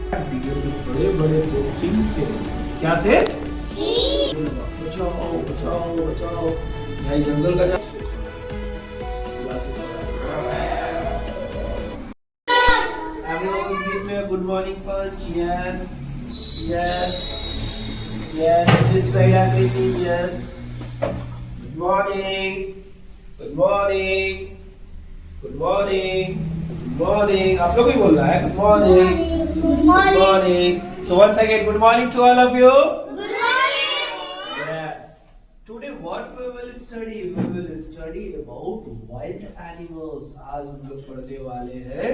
Dear के बड़े बड़े दो सिंह थे। क्या थे? बचाओ बचाओ बचाओ। यहाँ जंगल का good morning punch. Yes yes yes this side Akriti. Yes good morning good morning good morning good morning. आप लोग ही बोल रहा है good morning good morning. So once again, good morning to all of you. Good morning. Yes. Today what we will study? We will study about wild animals. आज हम लोग पढ़ने वाले हैं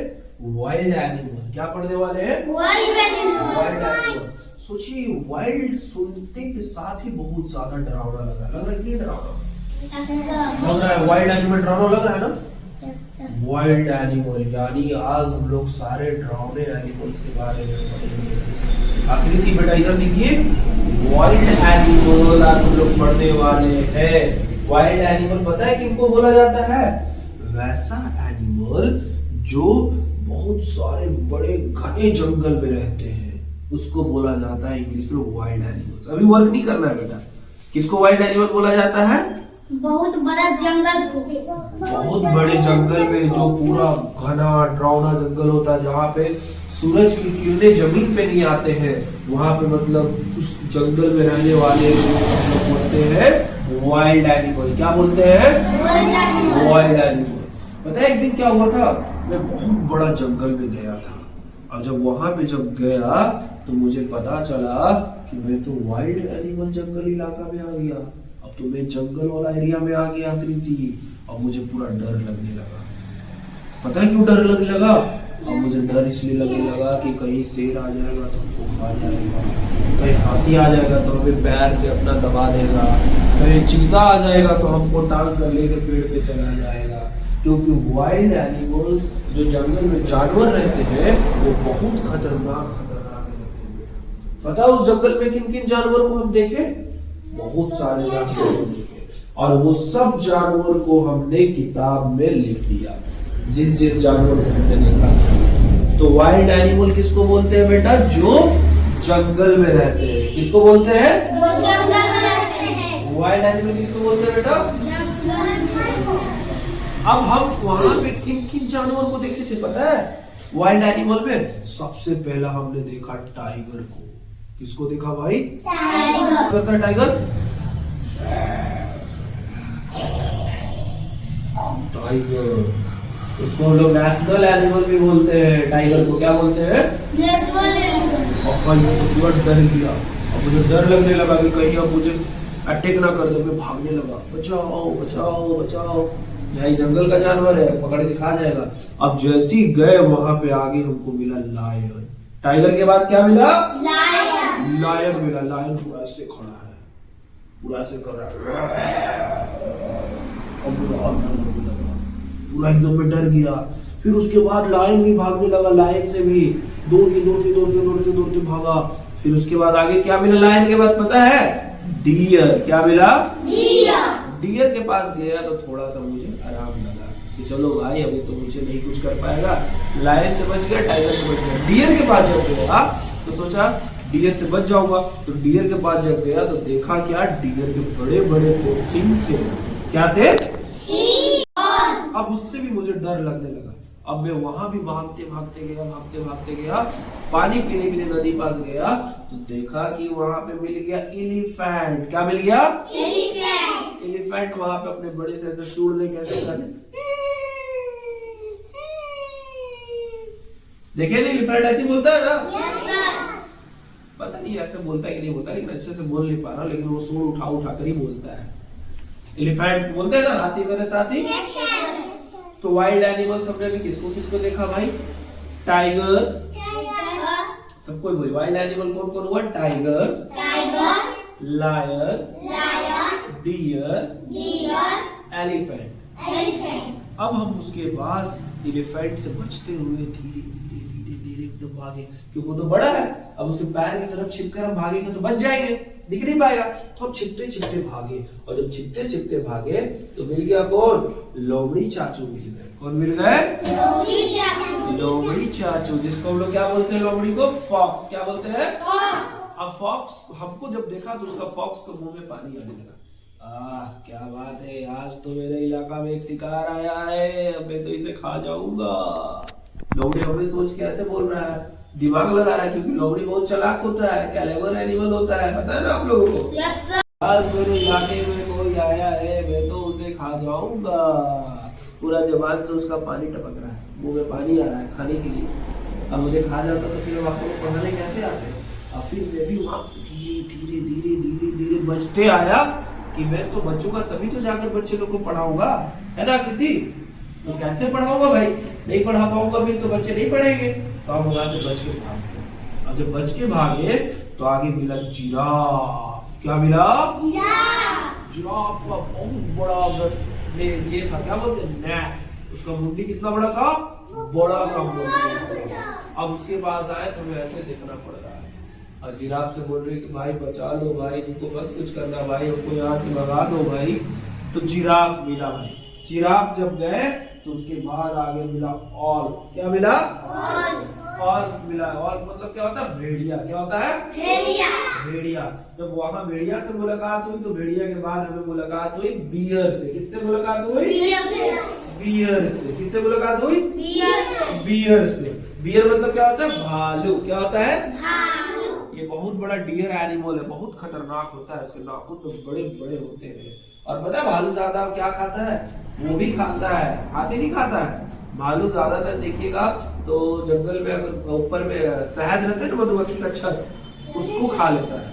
wild animal. क्या पढ़ने वाले हैं? Wild animal. Wild animal. सोचिए wild सुनते के साथ ही बहुत ज्यादा डरावना लग रहा है कि नहीं डरावना? लग रहा है wild animal डरावना लग रहा है ना? वाइल्ड एनिमल यानी आज हम लोग सारे डरावने एनिमल्स के बारे में पढ़ेंगे। आकृति बेटा इधर देखिए, वाइल्ड एनिमल आज हम लोग पढ़ने वाले हैं। वाइल्ड एनिमल पता है किनको बोला जाता है? वैसा एनिमल जो बहुत सारे बड़े घने जंगल में रहते हैं उसको बोला जाता है इंग्लिश में वाइल्ड एनिमल्स। अभी वर्क नहीं करना है बेटा। किसको वाइल्ड एनिमल बोला जाता है? बहुत बड़ा जंगल को। बहुत बड़े जंगल में जो पूरा घना डरावना जंगल होता है जहाँ पे सूरज की किरणें जमीन पे नहीं आते हैं, वहां पे मतलब उस जंगल में रहने वाले लोग बोलते हैं वाइल्ड एनिमल। क्या बोलते हैं? Wild animal. पता है एक दिन क्या हुआ था, मैं बहुत बड़ा जंगल में गया था और जब वहां पे जब गया तो मुझे पता चला कि मैं तो वाइल्ड एनिमल जंगल इलाका में आ गया। अब तो मैं जंगल वाला एरिया में आ गया आकृति। अब मुझे पूरा डर लगने लगा। पता है क्यों डर लगने लगा? अब मुझे डर इसलिए लगने लगा कि कहीं शेर आ जाएगा तो हमको खा जाएगा, कहीं हाथी आ जाएगा तो हमें पैर से अपना दबा देगा, कहीं चीता आ जाएगा तो हमको टांग कर लेकर पेड़ पे चला जाएगा। क्योंकि वाइल्ड एनिमल्स जो जंगल में जानवर रहते हैं वो बहुत खतरनाक रहते हैं। पता है उस जंगल में किन किन जानवरों को हम देखे? बहुत सारे जानवर को देखे और वो सब जानवर को हमने किताब में लिख दिया, जिस जिस जानवर को हमने देखा। तो वाइल्ड एनिमल किसको बोलते हैं बेटा? जो जंगल में रहते हैं। किसको बोलते हैं? जो जंगल में रहते हैं। वाइल्ड एनिमल किसको बोलते हैं बेटा? अब हम वहां पे किन किन जानवर को देखे थे पता है? वाइल्ड एनिमल में सबसे पहला हमने देखा टाइगर को। किसको देखा भाई? टाइगर। करता है टाइगर। टाइगर उसको हम लोग नेशनल एनिमल भी बोलते हैं। टाइगर को क्या बोलते हैं? National animal. और ये तो पूरा डर गया। अब मुझे डर लगने लगा कि कहीं अब मुझे अटैक ना कर दे। मैं भागने लगा, बचाओ बचाओ बचाओ, यहाँ जंगल का जानवर है, पकड़ के खा जाएगा। अब जैसे ही गए वहां पे आगे हमको मिला लायन। टाइगर के बाद क्या मिला? लायन मिला। लायन पूरा ऐसे खड़ा है, पूरा ऐसे कर रहा है, पूरा एकदम में डर गया। फिर उसके बाद लायन भी भागने लगा, लायन से भी दौड़ते भागा। फिर उसके बाद आगे क्या मिला लायन के बाद पता है? डियर। क्या मिला? डियर के पास गया तो थोड़ा सा मुझे आराम लगा कि चलो भाई अभी तो मुझे नहीं कुछ कर पाएगा। लायन से बच गया, टाइगर से बच गया। डियर के पास जब गया तो सोचा डियर से बच जाऊंगा। तो डियर के पास जब गया तो देखा क्या? डियर के बड़े बड़े दो सिंह थे। क्या थे? अब उससे भी मुझे डर लगने लगा। अब मैं वहां भी भागते भागते गया, पानी पीने के लिए नदी पास गया तो देखा कि वहां पे मिल गया एलिफेंट। क्या मिल गया? एलिफेंट वहां पे अपने बड़े से ऐसे सूंड दे कैसे करने। देखिए ना एलिफेंट ऐसे बोलता है ना? पता नहीं ऐसे बोलता है कि नहीं बोलता, लेकिन अच्छे से बोल नहीं पा रहा, लेकिन वो सूंड उठा कर ही बोलता है। एलिफेंट बोलते हैं ना हाथी मेरे साथी। तो वाइल्ड एनिमल्स हमने भी किसको देखा भाई? टाइगर। सबको बोली वाइल्ड एनिमल कौन कौन हुआ? Tiger, lion, deer, elephant. अब हम उसके पास एलिफेंट से बचते हुए धीरे एकदम भागे, क्योंकि वो तो बड़ा है। अब उसके पैर की तरफ छिपकर हम भागेंगे तो बच जाएंगे, दिख नहीं पाएगा। तो हम छिपते भागे, और जब छिपते भागे तो मिल गया कौन? लोमड़ी चाचू मिल गए। कौन मिल गए? लोमड़ी चाचू। लोमड़ी चाचू, जिसको हम लोग क्या बोलते हैं? लोमड़ी को फॉक्स। क्या बोलते हैं? अब फॉक्स हमको जब देखा तो उसका फॉक्स को मुंह में पानी आने लगा। क्या बात है, आज तो मेरे इलाका में एक शिकार आया है, अब मैं तो इसे खा जाऊंगा। लोमड़ी हमें सोच के ऐसे बोल रहा है, दिमाग लगा रहा है, क्योंकि लोमड़ी बहुत चालाक होता है, कैलेवर एनिमल होता है, पता है ना आप लोगों को। Yes sir. आज मेरे इलाके में कोई आया है, मैं तो उसे खा जाऊंगा। पूरा जबान से उसका पानी टपक रहा है, मुंह में पानी आ रहा है खाने के लिए। अब मुझे खा जाता तो फिर आप लोग पढ़ाने कैसे आते हैं? और फिर मैं भी वहाँ धीरे धीरे धीरे धीरे धीरे बचते आया कि मैं तो बचूंगा तभी तो जाकर बच्चे लोग को पढ़ाऊंगा, है ना कृति? तो कैसे पढ़ाऊंगा भाई? नहीं पढ़ा पाऊंगा फिर तो बच्चे नहीं पढ़ेंगे। तो हम वहां से बच के भागे, और जब बच के भागे तो आगे मिला जिराफ। क्या मिला? जिराफ का बहुत बड़ा ये था, क्या बोलते हैं, नेक। उसका मुंडी कितना बड़ा था? बड़ा सा मुंडी। अब उसके पास आए तो हमें ऐसे देखना पड़ रहा है, और जिराफ से बोल रहे कि भाई बचा लो भाई, तुमको मत कुछ करना भाई, हमको यहाँ से भगा दो भाई। तो जिराफ मिला भाई। जिराफ जब गए तो उसके बाद आगे मिला ऑल। क्या मिला? ऑल मिला। ऑल मतलब क्या होता है? भेड़िया। क्या होता है? भेड़िया। जब वहां भेड़िया से मुलाकात हुई तो भेड़िया के बाद हमें मुलाकात हुई बियर से। किससे मुलाकात हुई? बियर से। किससे मुलाकात हुई? बियर से। बियर मतलब क्या होता है? भालू। क्या होता है? ये बहुत बड़ा डियर एनिमल है, बहुत खतरनाक होता है, उसके नाखून तो बड़े बड़े होते हैं। और पता है भालू ज्यादा क्या खाता है? वो भी खाता है, हाथी नहीं खाता है। भालू ज्यादातर देखिएगा तो जंगल में अगर ऊपर में शहद रहता है ना, मधुमक्खी का छत, उसको खा लेता है,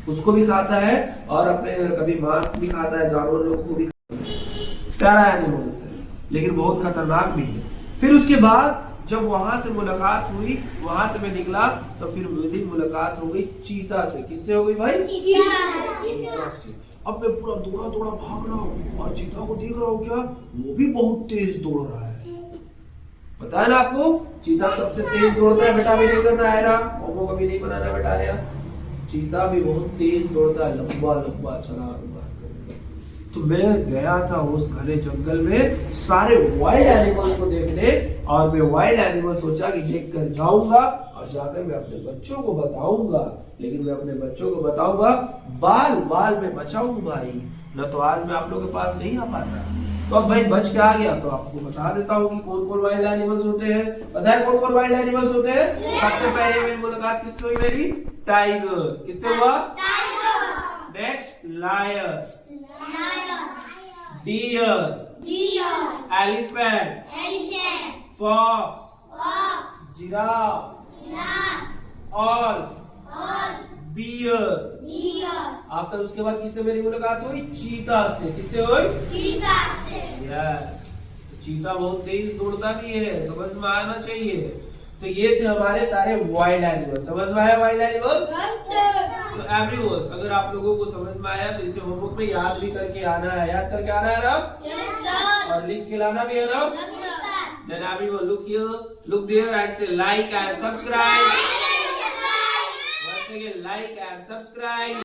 उसको भी खाता है, और अपने कभी मांस भी खाता है, जानवर लोग को भी खाता है। प्यारा एनिमल्स है, लेकिन बहुत खतरनाक भी है। फिर उसके बाद जब वहां से मुलाकात हुई, वहां से मैं निकला तो फिर मेरी मुलाकात हो गई चीता से। किससे हो गई भाई? चीता से। अब मैं पूरा दौड़ा दौड़ा भाग रहा हूँ और चीता को देख रहा हूँ, क्या वो भी बहुत तेज दौड़ रहा है। पता है ना आपको, चीता सबसे तेज दौड़ता है बेटा, भी नहीं करना है ना, वो कभी नहीं बनाना बेटा यार। चीता भी बहुत तेज दौड़ता है, लंबा लंबा चला। तो मैं गया था उस घने जंगल में सारे वाइल्ड एनिमल्स को देखने, और मैं वाइल्ड एनिमल सोचा कि देख कर जाऊंगा और जाकर मैं अपने बच्चों को बताऊंगा। लेकिन मैं अपने बच्चों को बताऊंगा बाल बाल में बचाऊंगा भाई, न तो आज मैं आप लोगों के पास नहीं आ पाता। तो अब भाई बच के आ गया तो आपको बता देता हूँ कि कौन कौन वाइल्ड एनिमल्स होते हैं। पता है कौन कौन वाइल्ड एनिमल्स होते हैं? सबसे पहले मेरी मुलाकात किससे हुई मेरी? टाइगर। किससे हुआ? Next lion, deer, elephant, fox, giraffe, owl, bear. After उसके बाद किससे मेरी मुलाकात हुई? चीता से। किससे हुई? यस। तो चीता बहुत तेज दौड़ता भी है, समझ में आना चाहिए। तो ये थे हमारे सारे वाइल्ड एनिमल्स। समझ में आया वाइल्ड एनिमल्स? तो एवरीवर्स, अगर आप लोगों को समझ में आया तो इसे होमवर्क में याद भी करके आना है। याद करके आना है ना? और लिख के लाना भी है ना? Then everyone look here, look there and say like and subscribe. Once again, like and subscribe.